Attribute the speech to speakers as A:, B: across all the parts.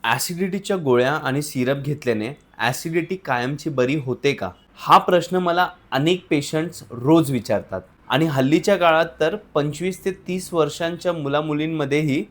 A: ॲसिडिटीच्या गोळ्या आणि सिरप घेतल्याने ॲसिडिटी कायमची बरी होते का? हा प्रश्न मला अनेक पेशंट्स रोज विचारतात आणि हल्लीच्या काळात तर 25 ते 30 वर्षांच्या मुला-मुलींमध्येही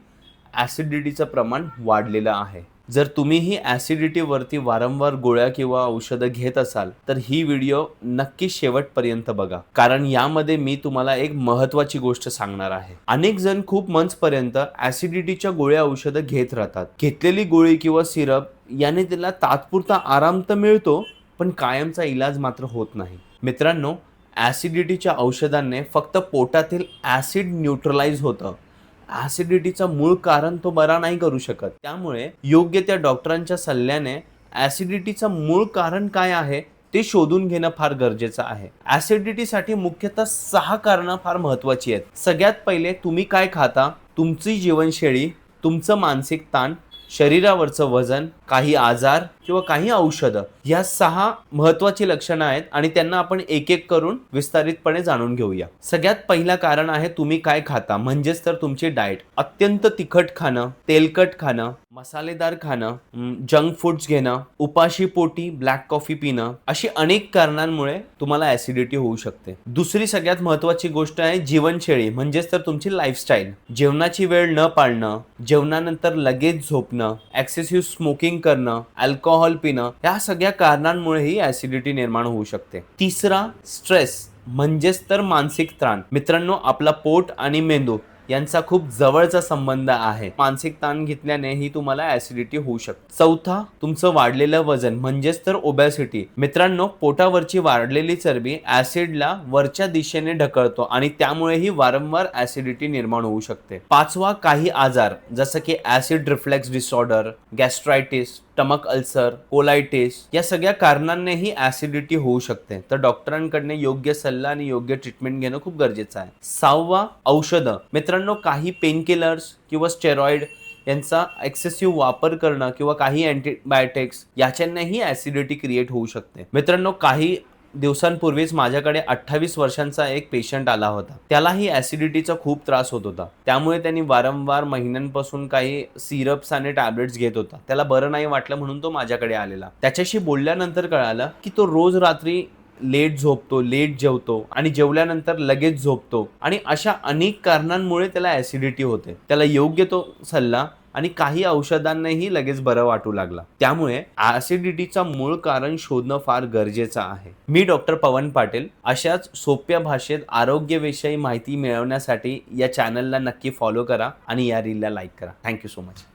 A: ॲसिडिटीचं प्रमाण वाढलेलं आहे. जर तुम्हीही ॲसिडिटीवरती वारंवार गोळ्या किंवा औषधं घेत असाल, तर ही व्हिडिओ नक्की शेवटपर्यंत बघा. कारण यामध्ये मी तुम्हाला एक महत्त्वाची गोष्ट सांगणार आहे. अनेक जण खूप मंथ्सपर्यंत ॲसिडिटीच्या गोळ्या औषधं घेत राहतात. घेतलेली गोळी किंवा सिरप याने त्याला तात्पुरता आराम तर मिळतो, पण कायमचा इलाज मात्र होत नाही. मित्रांनो, ॲसिडिटीच्या औषधांनी फक्त पोटातील ॲसिड न्यूट्रलाइज होतं. ॲसिडिटीचं मूळ कारण तो बरा नाही करू शकत. त्यामुळे योग्य त्या डॉक्टरांच्या सल्ल्याने ॲसिडिटीचं मूळ कारण काय आहे ते शोधून घेणं फार गरजेचं आहे. ॲसिडिटीसाठी मुख्यतः 6 कारणं फार महत्त्वाची आहेत. सगळ्यात पहिले तुम्ही काय खाता, तुमची जीवनशैली, तुमचं मानसिक ताण, शरीरावरचं वजन, काही आजार किंवा काही औषधं, या 6 महत्त्वाची लक्षणं आहेत आणि त्यांना आपण एक-एक करून विस्तारितपणे जाणून घेऊया. सगळ्यात पहिलं कारण आहे तुम्ही काय खाता, म्हणजेच तर तुमची डाएट. अत्यंत तिखट खाणं, तेलकट खाणं, मसालेदार खाणं, जंक फूड्स घेणं, उपाशी पोटी ब्लॅक कॉफी पिणं, अशी अनेक कारणांमुळे तुम्हाला ॲसिडिटी होऊ शकते. दुसरी सगळ्यात महत्त्वाची गोष्ट आहे जीवनशैली, म्हणजेच तर तुमची लाईफस्टाईल. जेवणाची वेळ न पाळणं, जेवणानंतर लगेच झोपणं, एक्सेसिव्ह स्मोकिंग करणं, अल्कोहोल पिणं, या सगळ्या कारणांमुळेही ॲसिडिटी निर्माण होऊ शकते. तिसरा स्ट्रेस, म्हणजेच तर मानसिक ताण. मित्रांनो, आपला पोट आणि मेंदू यांचा खूप जवळचा संबंध आहे. मानसिक ताण घेतल्यानेही तुम्हाला ॲसिडिटी होऊ शकते. चौथा, तुमचं वाढलेलं वजन, म्हणजेच तर ओबॅसिटी. मित्रांनो, पोटावरची वाढलेली चरबी ॲसिडला वरच्या दिशेने ढकलतो आणि त्यामुळेही वारंवार ॲसिडिटी निर्माण होऊ शकते. पाचवा, काही आजार जसं की acid reflux disorder, gastritis, stomach ulcer, colitis, या सगळ्या कारणांनीही ॲसिडिटी होऊ शकते. तर डॉक्टरांकडून योग्य सल्ला आणि योग्य ट्रीटमेंट घेणं खूप गरजेचं आहे. 6वा, औषधं. मित्रांनो, काही पेनकिलर्स किंवा स्टेरॉइड यांचा एक्सेसिव्ह वापर करणं किंवा काही अँटीबायोटिक्स याच्यानेही ॲसिडिटी क्रिएट होऊ शकते. मित्रांनो, काही दिवसांपूर्वीच माझ्याकडे 28 वर्षांचा एक पेशंट आला होता. त्यालाही ॲसिडिटीचा खूप त्रास होत होता. त्यामुळे त्यांनी वारंवार महिन्यांपासून काही सिरप्स आणि टॅबलेट्स घेत होता. त्याला बरं नाही वाटलं म्हणून तो माझ्याकडे आलेला. त्याच्याशी बोलल्यानंतर कळालं की तो रोज रात्री लेट झोपतो, लेट जेवतो आणि जेवल्यानंतर लगेच झोपतो आणि अशा अनेक कारणांमुळे त्याला ॲसिडिटी होते. त्याला योग्य तो सल्ला आणि काही औषधांनाही लगेच बरं वाटू लागला. त्यामुळे ॲसिडिटीचं मूळ कारण शोधणं फार गरजेचं आहे. मी डॉक्टर पवन पाटील. अशाच सोप्या भाषेत आरोग्यविषयी माहिती मिळवण्यासाठी या चॅनलला नक्की फॉलो करा आणि या रीलला लाईक करा. Thank you so much.